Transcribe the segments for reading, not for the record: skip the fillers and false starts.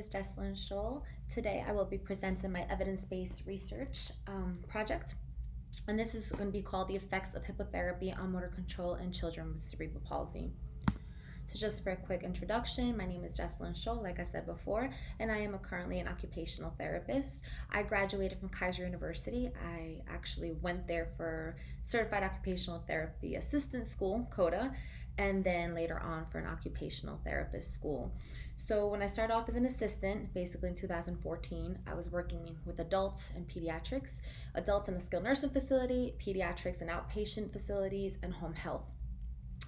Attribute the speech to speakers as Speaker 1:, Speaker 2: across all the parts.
Speaker 1: is Jessalyn Scholl. Today I will be presenting my evidence-based research project, and this is going to be called The Effects of Hippotherapy on Motor Control in Children with Cerebral Palsy. So just for a quick introduction, my name is Jessalyn Scholl, like I said before, and I am currently an occupational therapist. I graduated from Kaiser University. I actually went there for Certified Occupational Therapy Assistant School, COTA, and then later on for an occupational therapist school. So when I started off as an assistant, basically in 2014, I was working with adults and pediatrics, adults in a skilled nursing facility, pediatrics in outpatient facilities, and home health.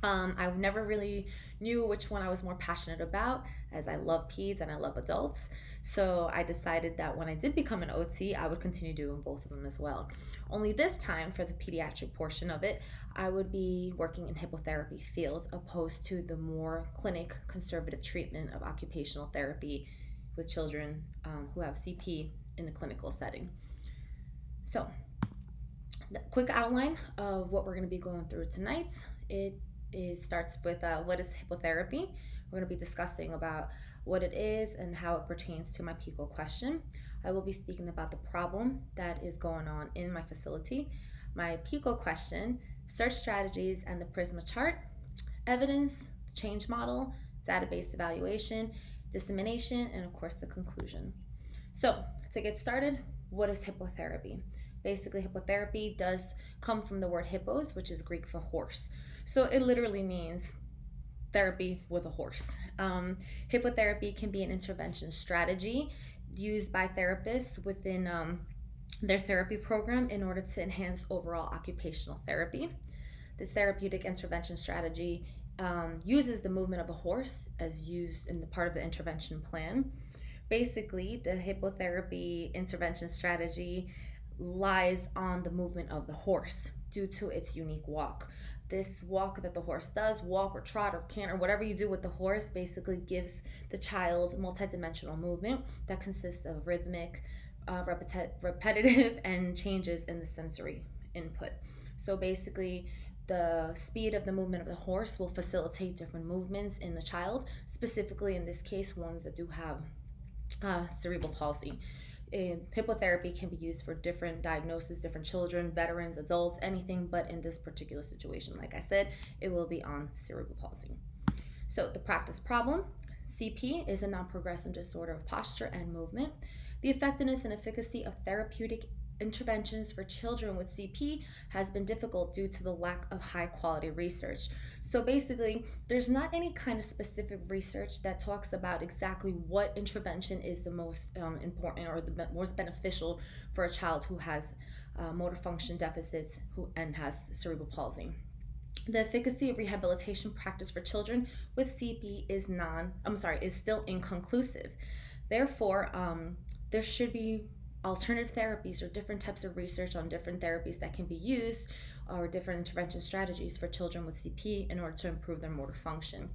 Speaker 1: I never really knew which one I was more passionate about, as I love peds and I love adults. So I decided that when I did become an OT, I would continue doing both of them as well. Only this time, for the pediatric portion of it, I would be working in hippotherapy fields opposed to the more clinic conservative treatment of occupational therapy with children who have CP in the clinical setting. So, the quick outline of what we're going to be going through tonight. It starts with what is hippotherapy. We're going to be discussing about what it is and how it pertains to my PICO question. I will be speaking about the problem that is going on in my facility, my PICO question, search strategies and the PRISMA chart, evidence, change model, database evaluation, dissemination, and of course the conclusion. So to get started, what is hippotherapy? Basically, hippotherapy does come from the word hippos, which is Greek for horse. So it literally means therapy with a horse. Hippotherapy can be an intervention strategy used by therapists within their therapy program in order to enhance overall occupational therapy. This therapeutic intervention strategy uses the movement of a horse as used in the part of the intervention plan. Basically, the hippotherapy intervention strategy lies on the movement of the horse due to its unique walk. This walk that the horse does, walk or trot or canter, whatever you do with the horse, basically gives the child multidimensional movement that consists of rhythmic, repetitive, and changes in the sensory input. So basically, the speed of the movement of the horse will facilitate different movements in the child, specifically in this case, ones that do have cerebral palsy. Hippotherapy can be used for different diagnoses, different children, veterans, adults, anything, but in this particular situation, like I said, it will be on cerebral palsy. So the practice problem, CP is a non-progressive disorder of posture and movement. The effectiveness and efficacy of therapeutic interventions for children with CP has been difficult due to the lack of high quality research. So basically, there's not any kind of specific research that talks about exactly what intervention is the most important or the most beneficial for a child who has motor function deficits and has cerebral palsy. The efficacy of rehabilitation practice for children with CP is still inconclusive. Therefore, there should be alternative therapies or different types of research on different therapies that can be used or different intervention strategies for children with CP in order to improve their motor function.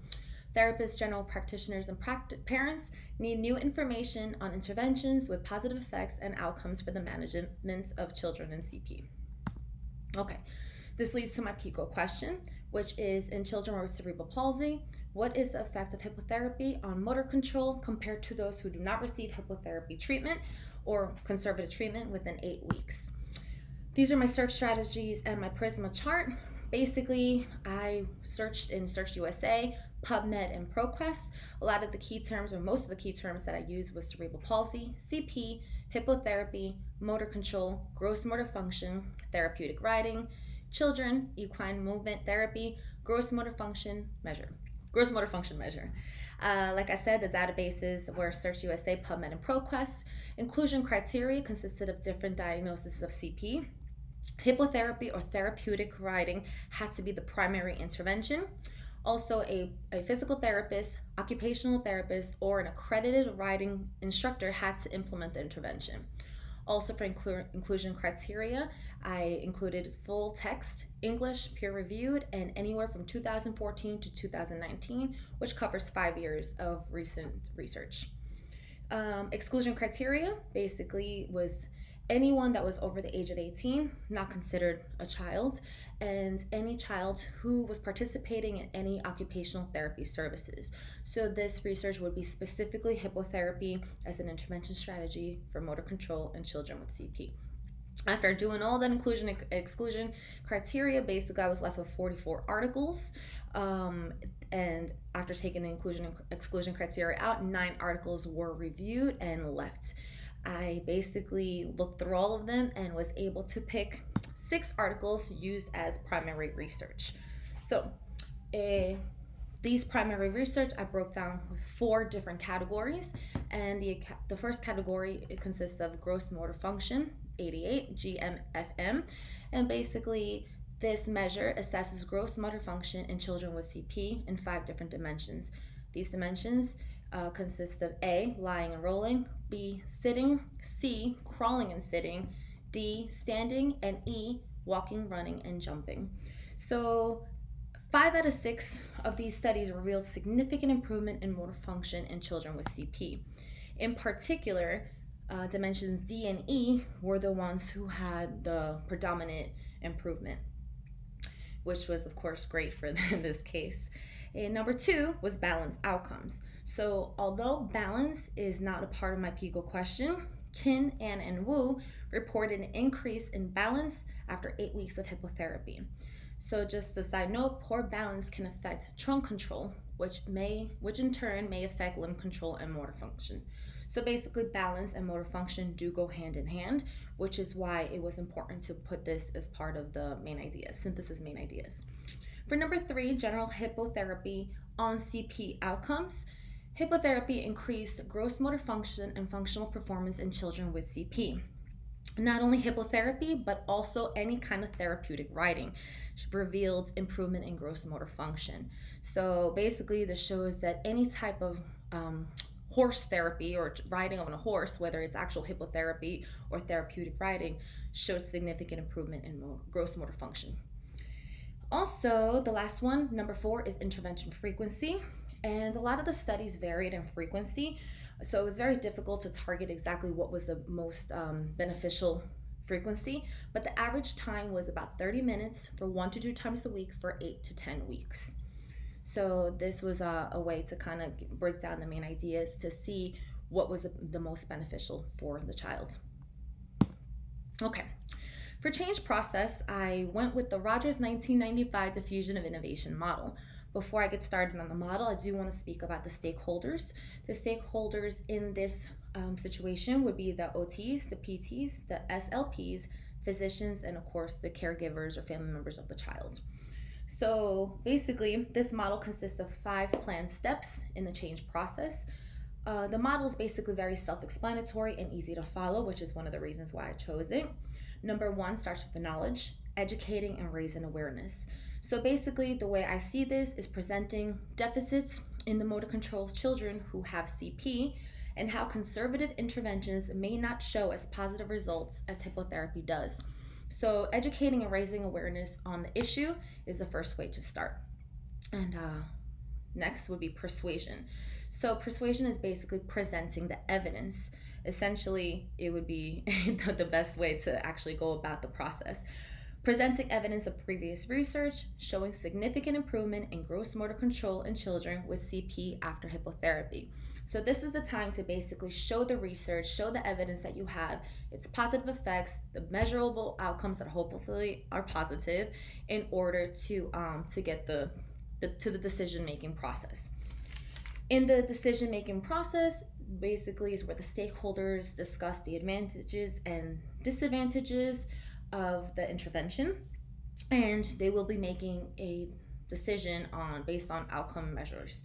Speaker 1: Therapists, general practitioners, and parents need new information on interventions with positive effects and outcomes for the management of children in CP. Okay, this leads to my PICO question, which is in children with cerebral palsy, what is the effect of hippotherapy on motor control compared to those who do not receive hippotherapy treatment or conservative treatment within 8 weeks? These are my search strategies and my PRISMA chart. Basically, I searched in Search USA, PubMed, and ProQuest. A lot of the key terms, or most of the key terms that I used was cerebral palsy, CP, hippotherapy, motor control, gross motor function, therapeutic riding, children, equine movement therapy, gross motor function measure. Like I said, the databases were Search USA, PubMed, and ProQuest. Inclusion criteria consisted of different diagnoses of CP. Hippotherapy or therapeutic riding had to be the primary intervention. Also, a physical therapist, occupational therapist, or an accredited riding instructor had to implement the intervention. Also, for inclusion criteria, I included full text, English, peer-reviewed, and anywhere from 2014 to 2019, which covers 5 years of recent research. Exclusion criteria basically was anyone that was over the age of 18, not considered a child, and any child who was participating in any occupational therapy services. So this research would be specifically hippotherapy as an intervention strategy for motor control in children with CP. After doing all that inclusion exclusion criteria, basically I was left with 44 articles. And after taking the inclusion and exclusion criteria out, 9 articles were reviewed and left. I basically looked through all of them and was able to pick 6 articles used as primary research. So these primary research I broke down with 4 different categories, and the first category, it consists of gross motor function, 88, GMFM, and basically this measure assesses gross motor function in children with CP in 5 different dimensions. These dimensions consist of A, lying and rolling, B, sitting, C, crawling and sitting, D, standing, and E, walking, running, and jumping. So 5 out of 6 of these studies revealed significant improvement in motor function in children with CP. In particular, dimensions D and E were the ones who had the predominant improvement, which was of course great for them in this case. And number 2 was balance outcomes. So although balance is not a part of my PICO question, Kin, An, and Wu reported an increase in balance after 8 weeks of hippotherapy. So just a side note, poor balance can affect trunk control, which in turn may affect limb control and motor function. So basically balance and motor function do go hand in hand, which is why it was important to put this as part of the main ideas, synthesis main ideas. For number 3, general hippotherapy on CP outcomes. Hippotherapy increased gross motor function and functional performance in children with CP. Not only hippotherapy, but also any kind of therapeutic riding revealed improvement in gross motor function. So basically this shows that any type of horse therapy or riding on a horse, whether it's actual hippotherapy or therapeutic riding, shows significant improvement in gross motor function. Also, the last one, number 4, is intervention frequency. And a lot of the studies varied in frequency, so it was very difficult to target exactly what was the most beneficial frequency, but the average time was about 30 minutes for 1 to 2 times a week for 8 to 10 weeks. So this was a way to kind of break down the main ideas to see what was the most beneficial for the child. Okay, for change process, I went with the Rogers 1995 diffusion of innovation model. Before I get started on the model, I do want to speak about the stakeholders. The stakeholders in this situation would be the OTs, the PTs, the SLPs, physicians, and of course the caregivers or family members of the child. So basically, this model consists of 5 planned steps in the change process. The model is basically very self-explanatory and easy to follow, which is one of the reasons why I chose it. Number 1 starts with the knowledge, educating and raising awareness. So basically, the way I see this is presenting deficits in the motor control of children who have CP and how conservative interventions may not show as positive results as hippotherapy does. So educating and raising awareness on the issue is the first way to start. And next would be persuasion. So persuasion is basically presenting the evidence. Essentially, it would be the best way to actually go about the process. Presenting evidence of previous research showing significant improvement in gross motor control in children with CP after hippotherapy. So this is the time to basically show the research, show the evidence that you have, its positive effects, the measurable outcomes that hopefully are positive in order to get to the decision-making process. In the decision-making process, basically is where the stakeholders discuss the advantages and disadvantages of the intervention, and they will be making a decision based on outcome measures.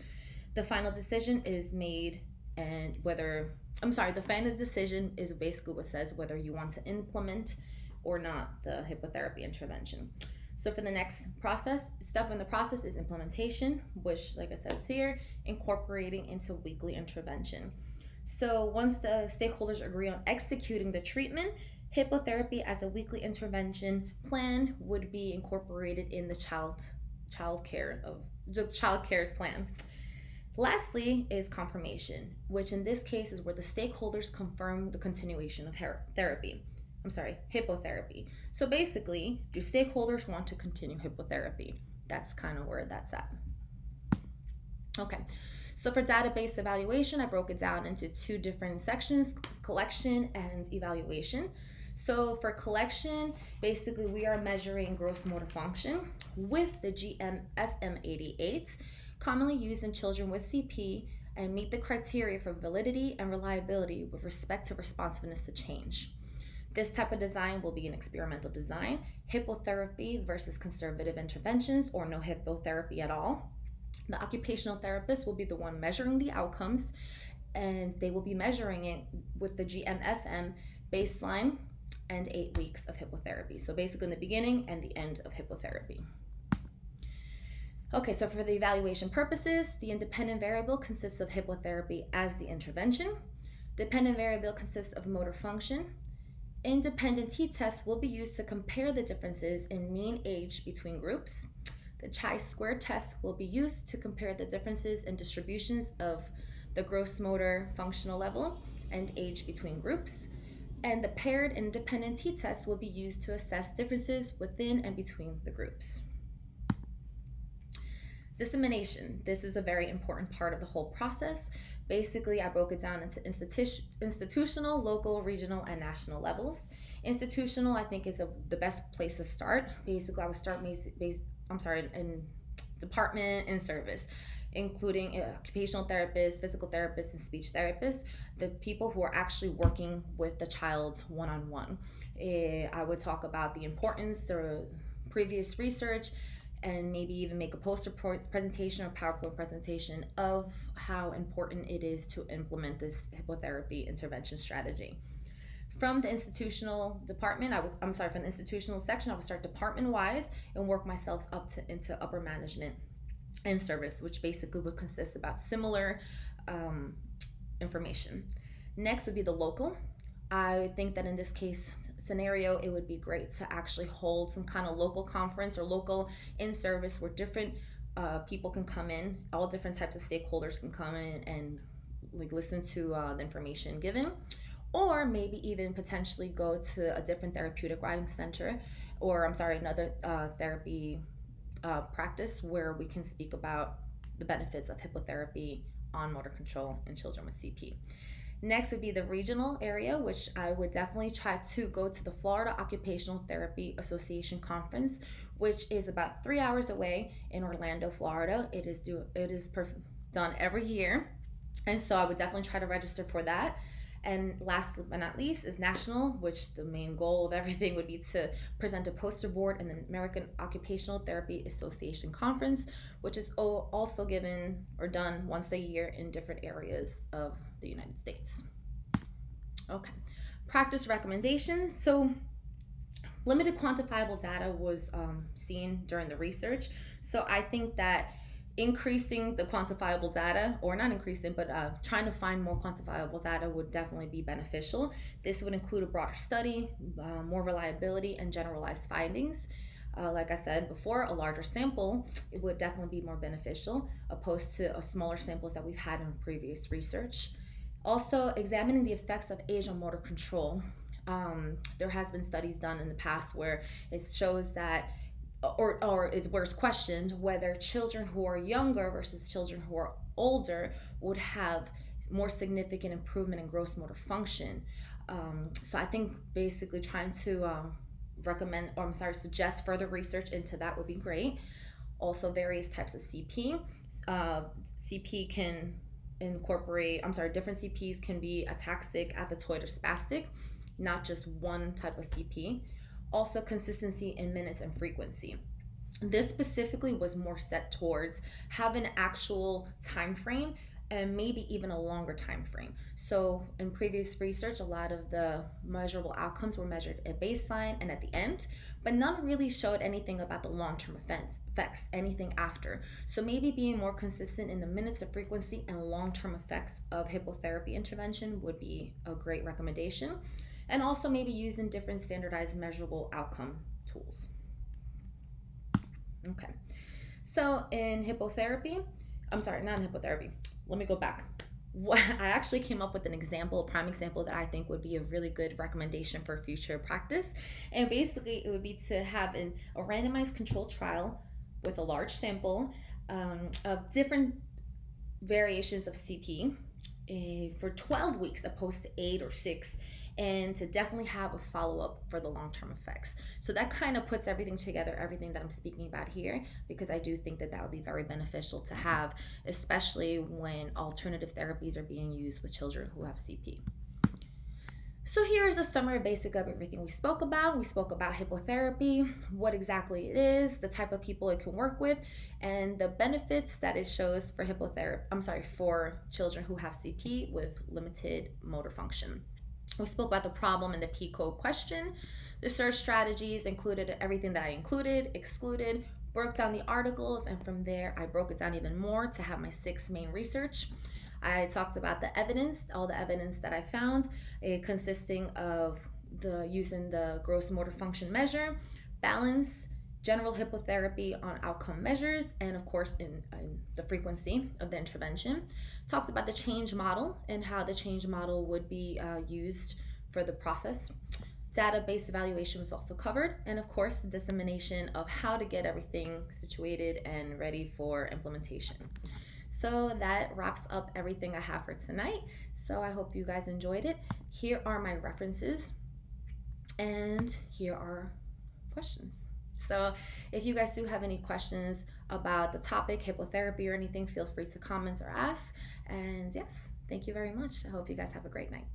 Speaker 1: The final decision is made, and the final decision is basically what says whether you want to implement or not the hippotherapy intervention. So for the next step in the process is implementation, which, like I said here, incorporating into weekly intervention. So once the stakeholders agree on executing the treatment, hippotherapy as a weekly intervention plan would be incorporated in the child care's plan. Lastly is confirmation, which in this case is where the stakeholders confirm the continuation of therapy. Hippotherapy. So basically, do stakeholders want to continue hippotherapy? That's kind of where that's at. Okay, so for database evaluation, I broke it down into two different sections, collection and evaluation. So for collection, basically we are measuring gross motor function with the GMFM88, commonly used in children with CP, and meet the criteria for validity and reliability with respect to responsiveness to change. This type of design will be an experimental design, hippotherapy versus conservative interventions, or no hippotherapy at all. The occupational therapist will be the one measuring the outcomes, and they will be measuring it with the GMFM baseline and 8 weeks of hippotherapy. So basically in the beginning and the end of hippotherapy. Okay, so for the evaluation purposes, the independent variable consists of hippotherapy as the intervention. Dependent variable consists of motor function. Independent t-test will be used to compare the differences in mean age between groups. The chi-square test will be used to compare the differences in distributions of the gross motor functional level and age between groups. And the paired independent t-test will be used to assess differences within and between the groups. Dissemination. This is a very important part of the whole process. Basically, I broke it down into institutional, local, regional, and national levels. Institutional, I think, is the best place to start. Basically, I would start in department and service, including occupational therapists, physical therapists, and speech therapists, the people who are actually working with the child one-on-one. I would talk about the importance, the previous research, and maybe even make a poster presentation or PowerPoint presentation of how important it is to implement this hippotherapy intervention strategy. From the institutional department, from the institutional section, I would start department-wise and work myself up into upper management and service, which basically would consist about similar information. Next would be the local. I think that in this case scenario, it would be great to actually hold some kind of local conference or local in-service where different people can come in, all different types of stakeholders can come in and listen to the information given, or maybe even potentially go to a different therapeutic riding center, or another therapy practice where we can speak about the benefits of hippotherapy on motor control in children with CP. Next would be the regional area, which I would definitely try to go to the Florida Occupational Therapy Association which is about 3 hours away in Orlando, Florida. It is done every year, and so I would definitely try to register for that. And last but not least is national, which the main goal of everything would be to present a poster board in the American Occupational Therapy Association Conference, which is also given or done once a year in different areas of the United States. Okay, practice recommendations. So limited quantifiable data was seen during the research. So I think that increasing the quantifiable data, or not increasing, but trying to find more quantifiable data would definitely be beneficial. This would include a broader study, more reliability, and generalized findings. Like I said before, a larger sample, it would definitely be more beneficial opposed to smaller samples that we've had in previous research. Also, examining the effects of age on motor control. There has been studies done in the past where it shows that or it's questioned whether children who are younger versus children who are older would have more significant improvement in gross motor function. So I think basically trying to suggest further research into that would be great. Also, various types of CP. CP can incorporate, different CPs can be ataxic, athetoid, or spastic, not just one type of CP. Also, consistency in minutes and frequency. This specifically was more set towards having an actual time frame and maybe even a longer time frame. So in previous research, a lot of the measurable outcomes were measured at baseline and at the end, but none really showed anything about the long-term effects, anything after. So maybe being more consistent in the minutes of frequency and long-term effects of hippotherapy intervention would be a great recommendation. And also maybe using different standardized measurable outcome tools. Okay, so in hippotherapy, let me go back. I actually came up with an example, a prime example that I think would be a really good recommendation for future practice. And basically, it would be to have a randomized controlled trial with a large sample of different variations of CP for 12 weeks opposed to 8 or 6, and to definitely have a follow-up for the long-term effects. So that kind of puts everything together, everything that I'm speaking about here, because I do think that that would be very beneficial to have, especially when alternative therapies are being used with children who have CP. So here is a summary basic of everything we spoke about. We spoke about hippotherapy, what exactly it is, the type of people it can work with, and the benefits that it shows for for children who have CP with limited motor function. We spoke about the problem and the P code question. The search strategies included everything that I included, excluded, broke down the articles, and from there I broke it down even more to have my 6 main research. I talked about the evidence, all the evidence that I found, consisting of using the gross motor function measure, balance, general hippotherapy on outcome measures, and of course in the frequency of the intervention. Talked about the change model and how the change model would be used for the process. Database evaluation was also covered, and of course the dissemination of how to get everything situated and ready for implementation. So that wraps up everything I have for tonight. So I hope you guys enjoyed it. Here are my references, and here are questions. So if you guys do have any questions about the topic, hippotherapy, or anything, feel free to comment or ask. And yes, thank you very much. I hope you guys have a great night.